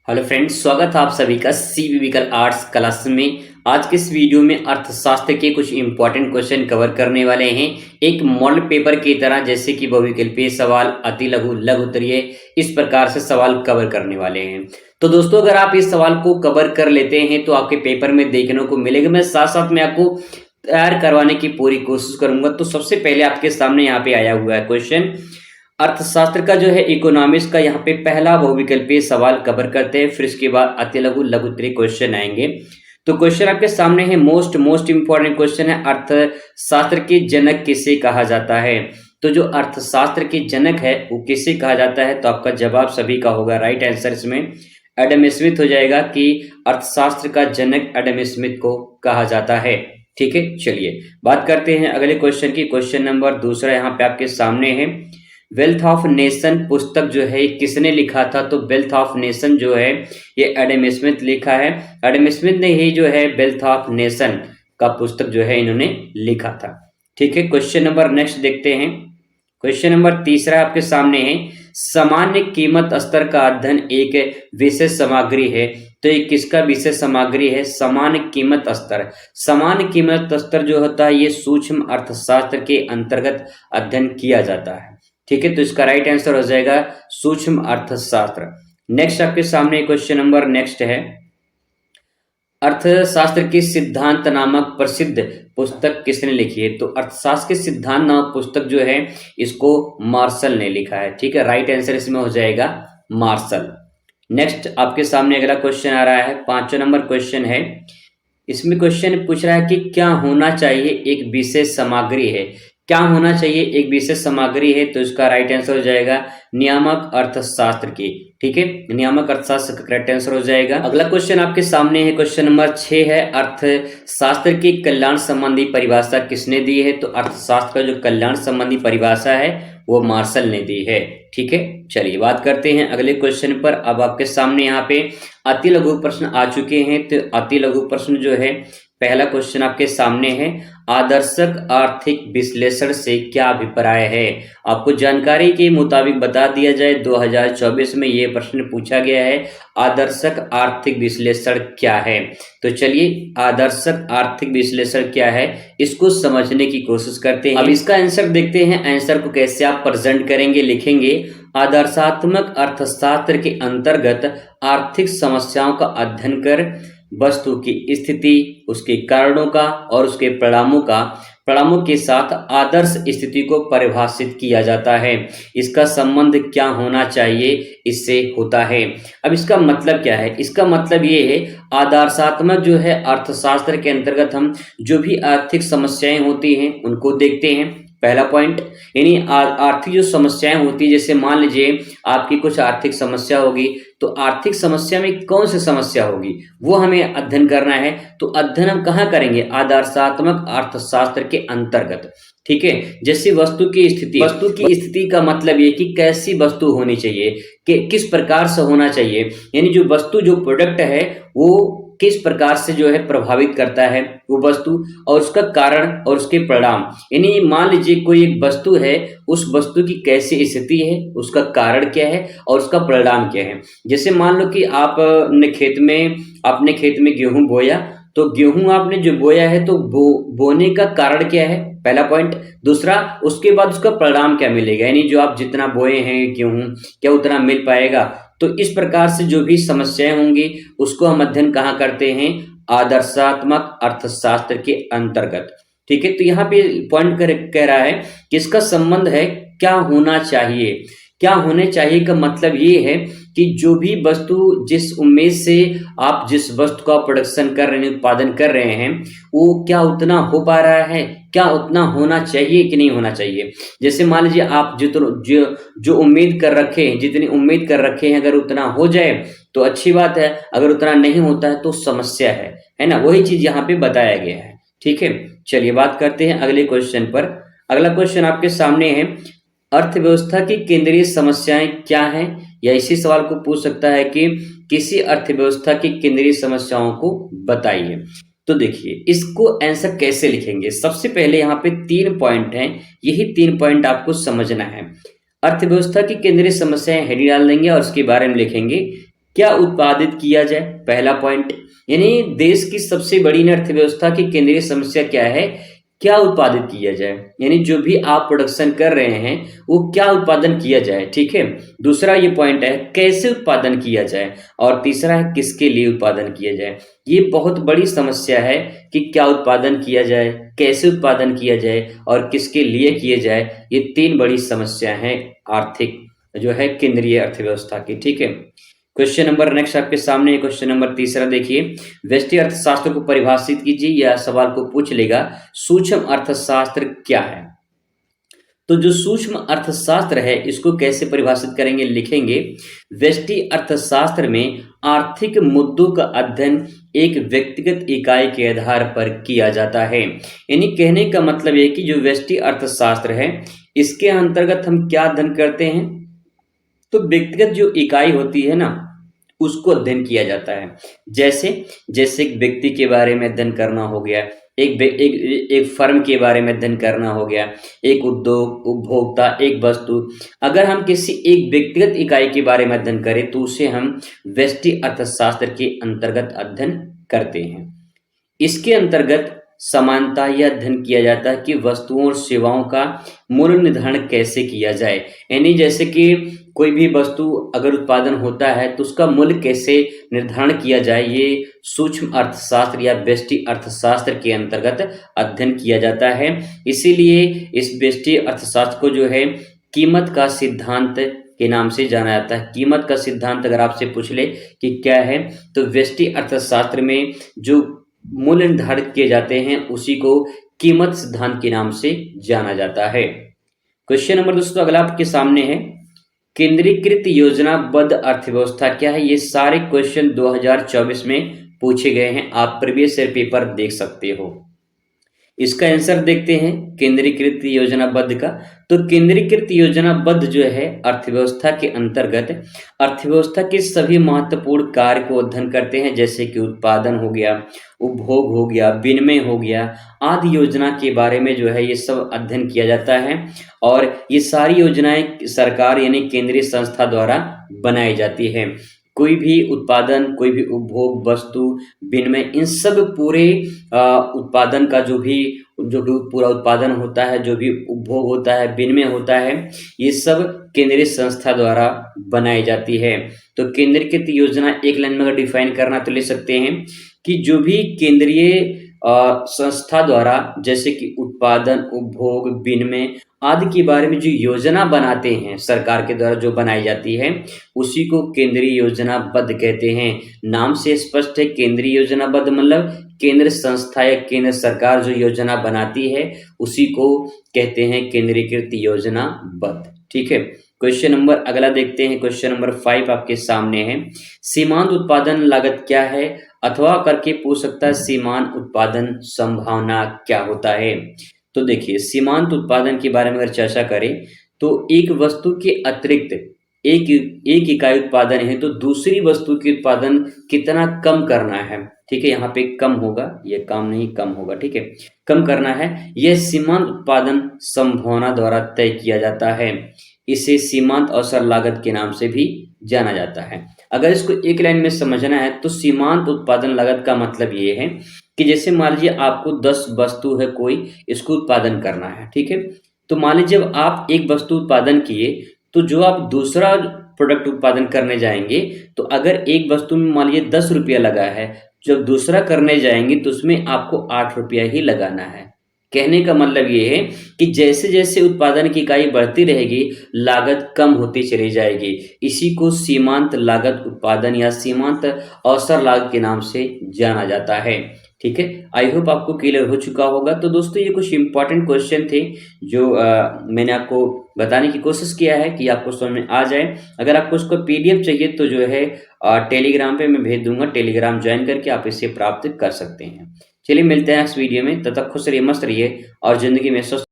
Hello friends, स्वागत है आप सभी का सीबीविकल आर्ट्स क्लास में। आज के इस वीडियो में अर्थशास्त्र के कुछ इंपॉर्टेंट क्वेश्चन कवर करने वाले हैं। एक मॉडल पेपर की तरह, जैसे कि बहुविकल्पीय सवाल, अति लघु, लघु उत्तरीय, इस प्रकार से सवाल कवर करने वाले हैं। तो दोस्तों, अगर आप इस सवाल को कवर कर लेते हैं तो आपके पेपर में देखने को मिलेगा। मैं साथ साथ में आपको तैयार करवाने की पूरी कोशिश करूंगा। तो सबसे पहले आपके सामने यहाँ पे आया हुआ है क्वेश्चन, अर्थशास्त्र का जो है इकोनॉमिक्स का यहाँ पे पहला बहुविकल्पीय सवाल कवर करते हैं, फिर इसके बाद अति लघु, लघु उत्तरीय क्वेश्चन आएंगे। तो क्वेश्चन आपके सामने है, मोस्ट इंपॉर्टेंट क्वेश्चन है, अर्थशास्त्र के जनक किसे कहा जाता है। तो जो अर्थशास्त्र के जनक है वो किसे कहा जाता है, तो आपका जवाब सभी का होगा राइट आंसर इसमें एडम स्मिथ हो जाएगा कि अर्थशास्त्र का जनक एडम स्मिथ को कहा जाता है। ठीक है, चलिए बात करते हैं अगले क्वेश्चन की। क्वेश्चन नंबर दूसरा यहाँ पे आपके सामने है, वेल्थ ऑफ नेशन पुस्तक जो है किसने लिखा था। तो वेल्थ ऑफ नेशन जो है ये एडम स्मिथ लिखा है। एडम स्मिथ ने ही जो है वेल्थ ऑफ नेशन का पुस्तक जो है इन्होंने लिखा था। ठीक है, क्वेश्चन नंबर नेक्स्ट देखते हैं। क्वेश्चन नंबर तीसरा आपके सामने है, सामान्य कीमत स्तर का अध्ययन एक विशेष सामग्री है। तो ये किसका विशेष सामग्री है, सामान्य कीमत स्तर। सामान्य कीमत स्तर जो होता है ये सूक्ष्म अर्थशास्त्र के अंतर्गत अध्ययन किया जाता है। ठीक है, तो इसका राइट आंसर हो जाएगा सूक्ष्म अर्थशास्त्र। नेक्स्ट आपके सामने क्वेश्चन नंबर नेक्स्ट है, अर्थशास्त्र की सिद्धांत नामक प्रसिद्ध पुस्तक किसने लिखी है। तो अर्थशास्त्र के सिद्धांत नामक पुस्तक जो है इसको मार्शल ने लिखा है। ठीक है, राइट आंसर इसमें हो जाएगा मार्शल। नेक्स्ट आपके सामने अगला क्वेश्चन आ रहा है, 5वां नंबर क्वेश्चन है। इसमें क्वेश्चन पूछ रहा है कि क्या होना चाहिए एक विशेष सामग्री है। क्या होना चाहिए एक विशेष सामग्री है, तो इसका राइट आंसर हो जाएगा नियामक अर्थशास्त्र की। ठीक है, नियामक अर्थशास्त्र का करेक्ट आंसर हो जाएगा। अगला क्वेश्चन आपके सामने है, क्वेश्चन नंबर 6 है, अर्थशास्त्र की कल्याण संबंधी परिभाषा किसने दी है। तो अर्थशास्त्र का जो कल्याण संबंधी परिभाषा है वो मार्शल ने दी है। ठीक है, चलिए बात करते हैं अगले क्वेश्चन पर। अब आपके सामने यहाँ पे अति लघु प्रश्न आ चुके हैं। तो अति लघु प्रश्न जो है, पहला क्वेश्चन आपके सामने है, आदर्शक आर्थिक विश्लेषण से क्या अभिप्राय है। आपको जानकारी के मुताबिक बता दिया जाए, 2024 में ये प्रश्न पूछा गया है, आदर्शक आर्थिक विश्लेषण क्या है। तो चलिए आदर्शक आर्थिक विश्लेषण क्या है इसको समझने की कोशिश करते हैं। अब इसका आंसर देखते हैं, आंसर को कैसे आप प्रेजेंट करेंगे, लिखेंगे। आदर्शात्मक अर्थशास्त्र के अंतर्गत आर्थिक समस्याओं का अध्ययन कर वस्तु की स्थिति, उसके कारणों का और उसके परिणामों के साथ आदर्श स्थिति को परिभाषित किया जाता है। इसका संबंध क्या होना चाहिए इससे होता है। अब इसका मतलब क्या है, इसका मतलब ये है, आदर्शात्मक जो है अर्थशास्त्र के अंतर्गत हम जो भी आर्थिक समस्याएं होती हैं उनको देखते हैं। पहला पॉइंट, यानी आर्थिक जो समस्याएं होती है, जैसे मान लीजिए आपकी कुछ आर्थिक समस्या होगी, तो आर्थिक समस्या में कौन सी समस्या होगी वो हमें अध्ययन करना है। तो अध्ययन हम कहाँ करेंगे, आदर्शात्मक अर्थशास्त्र के अंतर्गत। ठीक है, जैसे वस्तु की स्थिति का मतलब ये कि कैसी वस्तु होनी चाहिए, कि किस प्रकार से होना चाहिए, यानी जो वस्तु, जो प्रोडक्ट है वो किस प्रकार से जो है प्रभावित करता है वो वस्तु, और उसका कारण और उसके परिणाम। यानी मान लीजिए कोई एक वस्तु है, उस वस्तु की कैसी स्थिति है, उसका कारण क्या है और उसका परिणाम क्या है। जैसे मान लो कि आपने खेत में गेहूं बोया, तो गेहूं आपने जो बोया है तो बोने का कारण क्या है, पहला पॉइंट। दूसरा, उसके बाद उसका परिणाम क्या मिलेगा, यानी जो आप जितना बोए हैं गेहूं, क्या उतना मिल पाएगा। तो इस प्रकार से जो भी समस्याएं होंगी उसको हम अध्ययन कहाँ करते हैं, आदर्शात्मक अर्थशास्त्र के अंतर्गत। ठीक है, तो यहाँ पे पॉइंट कह रहा है कि इसका संबंध है क्या होना चाहिए। क्या होने चाहिए का मतलब ये है कि जो भी वस्तु, जिस उम्मीद से आप जिस वस्तु का प्रोडक्शन कर रहे हैं, उत्पादन कर रहे हैं, वो क्या उतना हो पा रहा है, क्या उतना होना चाहिए कि नहीं होना चाहिए। जैसे मान लीजिए आप जो उम्मीद कर रखे हैं, जितनी उम्मीद कर रखे हैं, अगर उतना हो जाए तो अच्छी बात है, अगर उतना नहीं होता है तो समस्या है ना। वही चीज यहाँ पे बताया गया है। ठीक है, चलिए बात करते हैं अगले क्वेश्चन पर। अगला क्वेश्चन आपके सामने है, अर्थव्यवस्था की केंद्रीय समस्याएं क्या हैं, या इसी सवाल को पूछ सकता है कि किसी अर्थव्यवस्था की केंद्रीय समस्याओं को बताइए। तो देखिए इसको आंसर कैसे लिखेंगे। सबसे पहले यहाँ पे 3 पॉइंट हैं, यही 3 पॉइंट आपको समझना है। अर्थव्यवस्था की केंद्रीय समस्याएं हेडिंग डाल देंगे और उसके बारे में लिखेंगे। क्या उत्पादित किया जाए, पहला पॉइंट। यानी देश की सबसे बड़ी अर्थव्यवस्था की केंद्रीय समस्या क्या है, क्या उत्पादित किया जाए, यानी जो भी आप प्रोडक्शन कर रहे हैं वो क्या उत्पादन किया जाए, ठीक है। दूसरा ये पॉइंट है कैसे उत्पादन किया जाए, और तीसरा है किसके लिए उत्पादन किया जाए। ये बहुत बड़ी समस्या है कि क्या उत्पादन किया जाए, कैसे उत्पादन किया जाए और किसके लिए किए जाए। ये तीन बड़ी समस्या हैं आर्थिक जो है केंद्रीय अर्थव्यवस्था की, ठीक है। क्वेश्चन नंबर नेक्स्ट आपके सामने क्वेश्चन नंबर तीसरा देखिए, व्यष्टि अर्थशास्त्र को परिभाषित कीजिए। यह सवाल को पूछ लेगा सूक्ष्म अर्थशास्त्र क्या है। तो जो सूक्ष्म अर्थशास्त्र है इसको कैसे परिभाषित करेंगे, लिखेंगे व्यष्टि अर्थशास्त्र में आर्थिक मुद्दों का अध्ययन एक व्यक्तिगत इकाई के आधार पर किया जाता है। यानी कहने का मतलब ये कि जो व्यष्टि अर्थशास्त्र है इसके अंतर्गत हम क्या अध्ययन करते हैं, तो व्यक्तिगत जो इकाई होती है ना उसको अध्ययन किया जाता है। जैसे जैसे एक व्यक्ति के बारे में अध्ययन करना हो गया, एक फर्म के बारे में अध्ययन करना हो गया, एक उद्योग, उपभोक्ता, एक वस्तु। अगर हम किसी एक व्यक्तिगत इकाई के बारे में अध्ययन करें तो उसे हम व्यष्टि अर्थशास्त्र के अंतर्गत अध्ययन करते हैं। इसके अंतर्गत समानता यह अध्ययन किया जाता है कि वस्तुओं और सेवाओं का मूल्य निर्धारण कैसे किया जाए। यानी जैसे कि कोई भी वस्तु अगर उत्पादन होता है तो उसका मूल्य कैसे निर्धारण किया जाए, ये सूक्ष्म अर्थशास्त्र या व्यष्टि अर्थशास्त्र के अंतर्गत अध्ययन किया जाता है। इसीलिए इस व्यष्टि अर्थशास्त्र को जो है कीमत का सिद्धांत के नाम से जाना जाता है। कीमत का सिद्धांत अगर आपसे पूछ ले कि क्या है, तो व्यष्टि अर्थशास्त्र में जो मूल्य निर्धारित किए जाते हैं उसी को कीमत सिद्धांत के नाम से जाना जाता है। क्वेश्चन नंबर दोस्तों अगला आपके सामने है, केंद्रीकृत योजनाबद्ध अर्थव्यवस्था क्या है। ये सारे क्वेश्चन 2024 में पूछे गए हैं, आप प्रीवियस ईयर पेपर देख सकते हो। इसका आंसर देखते हैं केंद्रीकृत योजनाबद्ध का। तो केंद्रीकृत योजनाबद्ध जो है अर्थव्यवस्था के अंतर्गत अर्थव्यवस्था के सभी महत्वपूर्ण कार्य को अध्ययन करते हैं, जैसे कि उत्पादन हो गया, उपभोग हो गया, विनिमय हो गया, आदि योजना के बारे में जो है ये सब अध्ययन किया जाता है। और ये सारी योजनाएं सरकार यानी केंद्रीय संस्था द्वारा बनाई जाती है। कोई भी उत्पादन, कोई भी उपभोग, वस्तु, विनिमय, इन सब पूरे उत्पादन का जो भी पूरा उत्पादन होता है, जो भी उपभोग होता है, विनिमय होता है, ये सब केंद्रीय संस्था द्वारा बनाई जाती है। तो केंद्रीकृत योजना एक लाइन में अगर डिफाइन करना तो ले सकते हैं कि जो भी केंद्रीय संस्था द्वारा जैसे कि उत्पादन, उपभोग, विनिमय आदि के बारे में जो योजना बनाते हैं सरकार के द्वारा जो बनाई जाती है उसी को केंद्रीय योजनाबद्ध कहते हैं। नाम से स्पष्ट है, केंद्रीय योजनाबद्ध मतलब केंद्र संस्था या केंद्र सरकार जो योजना बनाती है उसी को कहते हैं केंद्रीकृत योजनाबद्ध, ठीक है। क्वेश्चन नंबर अगला देखते हैं, क्वेश्चन नंबर 5 आपके सामने है, सीमांत उत्पादन लागत क्या है, अथवा करके पूछ सकता है सीमांत उत्पादन संभावना क्या होता है। तो देखिए सीमांत उत्पादन के बारे में अगर चर्चा करें तो एक वस्तु के अतिरिक्त एक इकाई उत्पादन है तो दूसरी वस्तु के उत्पादन कितना कम करना है, ठीक है। यहाँ पे कम होगा, ये काम नहीं कम होगा, ठीक है, कम करना है। यह सीमांत उत्पादन संभावना द्वारा तय किया जाता है। इसे सीमांत अवसर लागत के नाम से भी जाना जाता है। अगर इसको एक लाइन में समझना है तो सीमांत उत्पादन लागत का मतलब ये है कि जैसे मान लीजिए आपको 10 वस्तु है कोई, इसको उत्पादन करना है, ठीक है। तो मान लीजिए जब आप एक वस्तु उत्पादन किए तो जो आप दूसरा प्रोडक्ट उत्पादन करने जाएंगे तो अगर एक वस्तु में मान लीजिए 10 रुपया लगा है, जब दूसरा करने जाएंगे तो उसमें आपको 8 रुपया ही लगाना है। कहने का मतलब ये है कि जैसे जैसे उत्पादन की इकाई बढ़ती रहेगी लागत कम होती चली जाएगी। इसी को सीमांत लागत उत्पादन या सीमांत अवसर लागत के नाम से जाना जाता है, ठीक है। आई होप आपको क्लियर हो चुका होगा। तो दोस्तों ये कुछ इंपॉर्टेंट क्वेश्चन थे जो मैंने आपको बताने की कोशिश किया है कि आपको समझ में आ जाए। अगर आपको उसको पीडीएफ चाहिए तो जो है टेलीग्राम पे मैं भेज दूंगा, टेलीग्राम ज्वाइन करके आप इसे प्राप्त कर सकते हैं। चलिए मिलते हैं इस वीडियो में, तब तक खुश रहिए, मस्त रहिए और जिंदगी में स्वस्थ